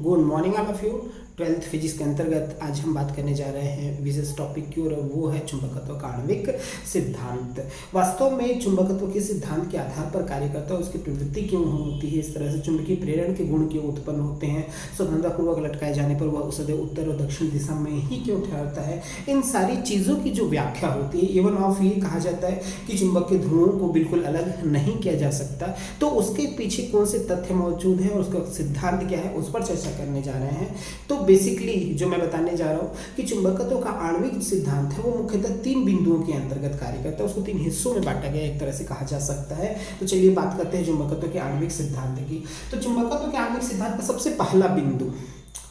Good morning all of you. 12th physics के अंतर्गत आज हम बात करने जा रहे हैं विशेष टॉपिक की, और वो है चुंबकत्व का आणविक सिद्धांत। वास्तव में चुंबकत्व के सिद्धांत के आधार पर कार्य करता है, उसकी प्रवृत्ति क्यों होती है, इस तरह से चुंबकीय प्रेरण के गुण क्यों उत्पन्न होते हैं, स्वतंत्रतापूर्वक लटकाए जाने पर वह सदैव उत्तर और दक्षिण दिशा में ही क्यों ठहरता है, इन सारी चीज़ों की जो व्याख्या होती है। इवन ऑफ ये कहा जाता है कि चुंबक के ध्रुवों को बिल्कुल अलग नहीं किया जा सकता, तो उसके पीछे कौन से तथ्य मौजूद हैं और उसका सिद्धांत क्या है, उस पर चर्चा करने जा रहे हैं। तो बेसिकली जो मैं बताने जा रहा हूँ कि चुंबकत्व का आणविक सिद्धांत है, वो मुख्यतः 3 बिंदुओं के अंतर्गत कार्य करता है। उसको 3 हिस्सों में बांटा गया, एक तरह से कहा जा सकता है। तो चलिए बात करते हैं चुंबकत्व के आणविक सिद्धांत की। तो चुंबकत्व के आणविक सिद्धांत का सबसे पहला बिंदु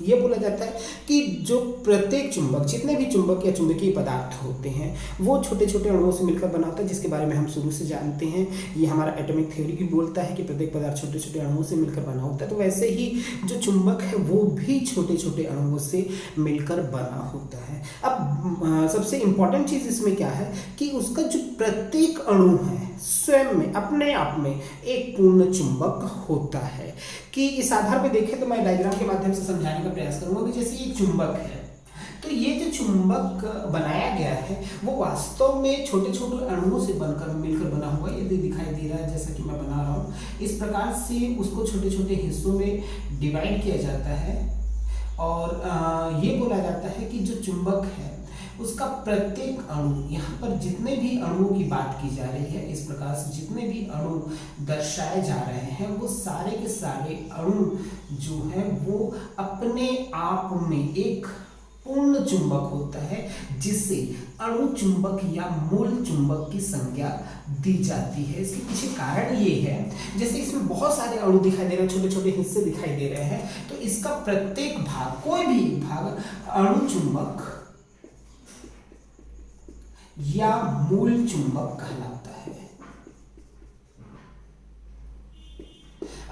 ये बोला जाता है कि जो प्रत्येक चुंबक, जितने भी चुंबक या चुंबकीय पदार्थ होते हैं, वो छोटे छोटे अणुओं से मिलकर बना होता है, जिसके बारे में हम शुरू से जानते हैं। ये हमारा एटॉमिक थ्योरी भी बोलता है कि प्रत्येक पदार्थ छोटे छोटे अणुओं से मिलकर बना होता है। तो वैसे ही जो चुंबक है वो भी छोटे छोटे अणुओं से मिलकर बना होता है। अब सबसे इंपॉर्टेंट चीज़ इसमें क्या है कि उसका जो प्रत्येक अणु है स्वयं में अपने आप में एक पूर्ण चुंबक होता है। कि इस आधार पर देखें तो मैं डायग्राम के माध्यम से समझाने का प्रयास करूंगा कि जैसे ये चुंबक है, तो ये जो चुंबक बनाया गया है वो वास्तव में छोटे छोटे अणुओं से बनकर मिलकर बना हुआ है। ये दिखाई दे रहा है जैसा कि मैं बना रहा हूँ, इस प्रकार से उसको छोटे छोटे हिस्सों में डिवाइड किया जाता है। और ये बोला जाता है कि जो चुंबक है उसका प्रत्येक अणु, यहाँ पर जितने भी अणुओं की बात की जा रही है, इस प्रकार से जितने भी अणु दर्शाए जा रहे हैं, वो सारे के सारे अणु जो है वो अपने आप में एक पूर्ण चुंबक होता है, जिसे अणु चुंबक या मूल चुंबक की संज्ञा दी जाती है। इसके पीछे कारण ये है, जैसे इसमें बहुत सारे अणु दिखाई दे रहे हैं, छोटे छोटे हिस्से दिखाई दे रहे हैं, तो इसका प्रत्येक भाग, कोई भी भाग अणु चुंबक या मूल चुंबक कहलाता है।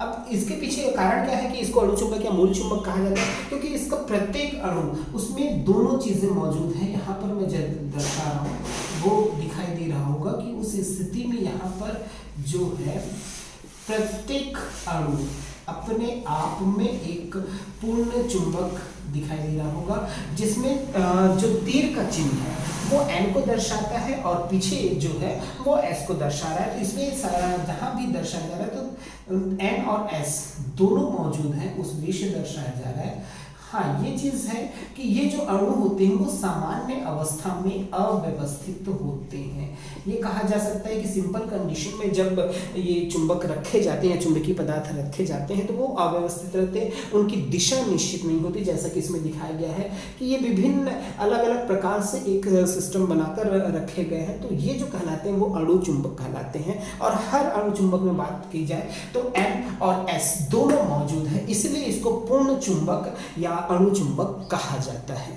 अब इसके पीछे कारण क्या है कि इसको अणु चुंबक या मूल चुंबक कहा जाता है, क्योंकि इसका प्रत्येक अणु, उसमें दोनों चीजें मौजूद हैं। यहाँ पर मैं दर्शा रहा हूँ, वो दिखाई दे रहा होगा कि उस स्थिति में यहाँ पर जो है प्रत्येक अणु अपने आप में एक पूर्ण चुंबक दिखाई दे रहा होगा, जिसमें जो तीर का चिन्ह है वो N को दर्शाता है और पीछे जो है वो S को दर्शा रहा है। तो इसमें जहाँ भी दर्शाया जा रहा है तो N और S दोनों मौजूद हैं, उस वे से दर्शाया जा रहा है। हाँ, ये चीज़ है कि ये जो अणु होते हैं वो सामान्य अवस्था में अव्यवस्थित होते हैं। ये कहा जा सकता है कि सिंपल कंडीशन में जब ये चुंबक रखे जाते हैं, चुंबकीय पदार्थ रखे जाते हैं, तो वो अव्यवस्थित रहते हैं, उनकी दिशा निश्चित नहीं होती। जैसा कि इसमें दिखाया गया है कि ये विभिन्न अलग अलग प्रकार से एक सिस्टम बनाकर रखे गए हैं, तो ये जो कहलाते हैं वो अणु चुंबक कहलाते हैं। और हर अणु चुंबक में बात की जाए तो N और S दोनों मौजूद है, इसलिए इसको पूर्ण चुंबक या अणु चुंबक कहा जाता है।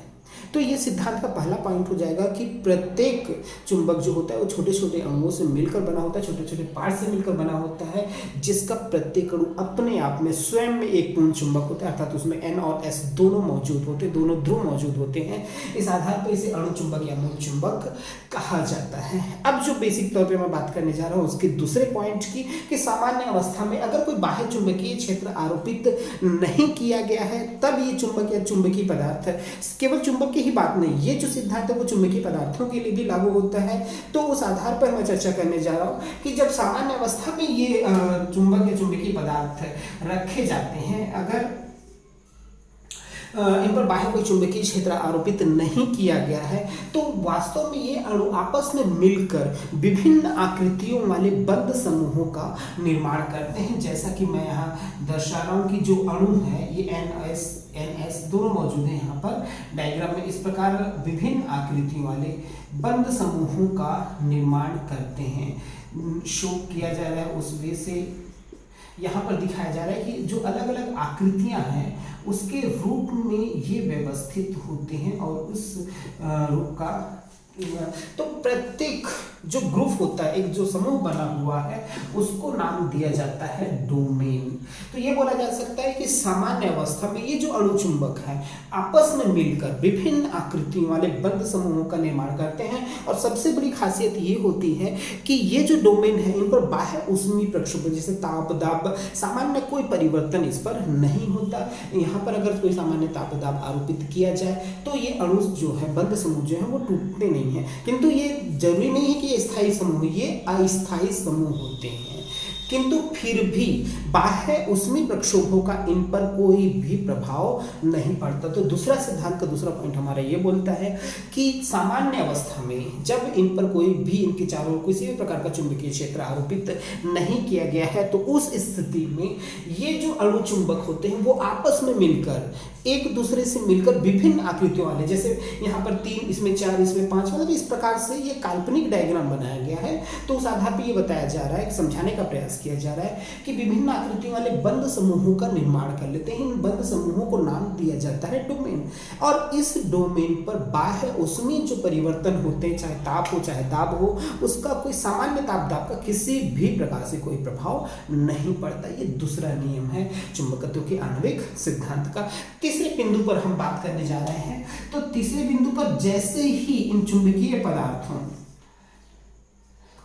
तो ये सिद्धांत का पहला पॉइंट हो जाएगा कि प्रत्येक चुंबक जो होता है वो छोटे छोटे अणुओं से मिलकर बना होता है, छोटे छोटे पार्ट से मिलकर बना होता है, जिसका प्रत्येक अणु अपने आप में स्वयं में एक पूर्ण चुंबक होता है, अर्थात उसमें N और S दोनों मौजूद होते हैं, दोनों ध्रुव मौजूद होते हैं। इस आधार पर इसे अणु चुंबक या मूल चुंबक कहा जाता है। अब जो बेसिक तौर पर मैं बात करने जा रहा हूँ उसके दूसरे पॉइंट की, कि सामान्य अवस्था में अगर कोई बाह्य चुंबकीय क्षेत्र आरोपित नहीं किया गया है तब ये चुंबक या चुंबकीय पदार्थ है। केवल चुंबक ही बात नहीं, ये जो सिद्धांत है वो चुंबकीय पदार्थों के लिए भी लागू होता है। तो उस आधार पर मैं चर्चा करने जा रहा हूँ कि जब सामान्य अवस्था में ये चुंबक या चुंबकीय पदार्थ रखे जाते हैं, अगर इन पर बाह्य कोई चुंबकीय क्षेत्र आरोपित नहीं किया गया है, तो वास्तव में ये अणु आपस में मिलकर विभिन्न आकृतियों वाले बंद समूहों का निर्माण करते हैं। जैसा कि मैं यहाँ दर्शा रहा हूँ कि जो अणु है ये NS दोनों मौजूद हैं यहाँ पर डायग्राम में। इस प्रकार विभिन्न आकृतियों वाले बंद समूहों का निर्माण करते हैं, शो किया जा रहा है उस वे से। यहाँ पर दिखाया जा रहा है कि जो अलग अलग आकृतियाँ हैं उसके रूप में ये व्यवस्थित होते हैं, और उस रूप का तो प्रत्येक जो ग्रुप होता है, एक जो समूह बना हुआ है, उसको नाम दिया जाता है डोमेन। तो ये बोला जा सकता है कि सामान्य अवस्था में ये जो अणु चुंबक है आपस में मिलकर विभिन्न आकृतियों वाले बंद समूहों का निर्माण करते हैं। और सबसे बड़ी खासियत ये होती है कि ये जो डोमेन है इन पर बाह्य ऊष्मीय प्रक्षेपण जैसे ताप दाब सामान्य कोई परिवर्तन इस पर नहीं होता। यहाँ पर अगर कोई सामान्य ताप दाब आरोपित किया जाए तो ये अणु जो है बंद समूह जो है वो टूटते नहीं है। किंतु ये जरूरी नहीं है कि ये स्थायी समूह, ये अस्थायी समूह होते हैं, किंतु फिर भी बाह्य ऊष्मीय प्रक्षोभों का इन पर कोई भी प्रभाव नहीं पड़ता। तो दूसरा सिद्धांत का दूसरा पॉइंट हमारा ये बोलता है कि सामान्य अवस्था में जब इन पर कोई भी इनके चारों ओर किसी भी प्रकार का चुंबकीय क्षेत्र आरोपित नहीं किया गया है तो उस स्थिति में ये जो अणु चुंबक होते हैं वो आपस में मिलकर एक दूसरे से मिलकर विभिन्न आकृतियों वाले, जैसे यहाँ पर 3 इसमें 4 इसमें 5, मतलब इस प्रकार से ये काल्पनिक डायग्राम बनाया गया है। तो उस आधार पर ये बताया जा रहा है, समझाने का प्रयास किया जा रहा है कि विभिन्न आकृतियों वाले बंद समूहों का निर्माण कर लेते हैं। इन बंद समूहों को नाम दिया जाता है डोमेन। और इस डोमेन पर बाह्य ऊष्मीय जो परिवर्तन होते हैं, चाहे ताप हो चाहे दाब हो, उसका कोई सामान्य ताप दाब का किसी भी प्रकार से कोई प्रभाव नहीं पड़ता। ये दूसरा नियम है चुंबकत्व के आणविक सिद्धांत का। तीसरे बिंदु पर हम बात करने जा रहे हैं। तो तीसरे बिंदु पर जैसे ही इन चुंबकीय पदार्थों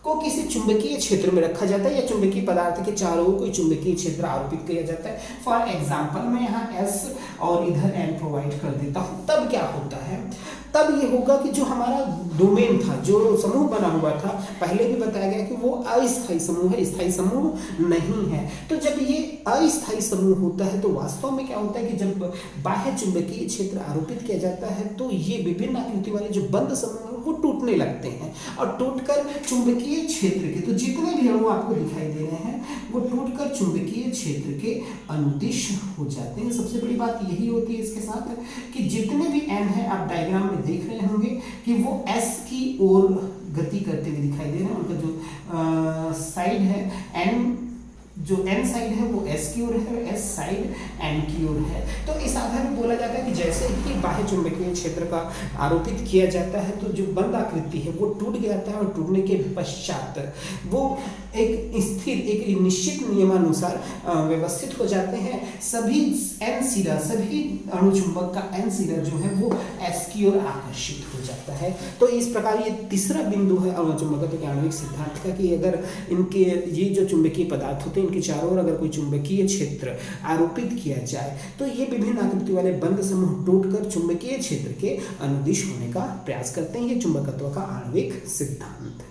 को किसी चुंबकीय क्षेत्र में रखा जाता है या चुंबकीय पदार्थ के चारों ओर कोई चुंबकीय क्षेत्र आरोपित किया जाता है, फॉर एग्जाम्पल मैं यहाँ S और इधर N प्रोवाइड कर देता हूँ, तब क्या होता है, तब ये होगा कि जो हमारा डोमेन था, जो समूह बना हुआ था, पहले भी बताया गया कि वो अस्थायी समूह है, स्थायी समूह नहीं है। तो जब ये अस्थायी समूह होता है तो वास्तव में क्या होता है कि जब बाह्य चुंबकीय क्षेत्र आरोपित किया जाता है तो ये विभिन्न आकृति वाले जो बंद समूह वो टूटने लगते हैं और टूटकर चुंबकीय क्षेत्र के, तो जितने भी अणु आपको दिखाई दे रहे हैं वो टूटकर चुंबकीय क्षेत्र के अनुदिश हो जाते हैं। सबसे बड़ी बात यही होती है इसके साथ कि जितने भी N है, आप डायग्राम में देख रहे होंगे कि वो S की ओर गति करते हुए दिखाई दे रहे हैं। उनका जो साइड है N, जो N साइड है वो S की ओर है, S साइड N की ओर है। तो इस आधार पर बोला जाता है कि जैसे ही बाह्य चुंबकीय क्षेत्र का आरोपित किया जाता है तो जो बंद आकृति है वो टूट जाता है और टूटने के पश्चात वो एक स्थिर, एक निश्चित नियमानुसार व्यवस्थित हो जाते हैं। सभी N सिरा, सभी अणु चुंबक का N सिरा जो है वो S की ओर आकर्षित हो जाता है। तो इस प्रकार ये तीसरा बिंदु है अणु चुंबकत्व के आणविक सिद्धांत का कि अगर इनके ये जो चुंबकीय पदार्थ होते हैं इनके चारों ओर अगर कोई चुंबकीय क्षेत्र आरोपित किया जाए तो ये विभिन्न आकृति वाले बंद समूह टूटकर चुंबकीय क्षेत्र के अनुदिश होने का प्रयास करते हैं। ये चुंबकत्व का आणविक सिद्धांत।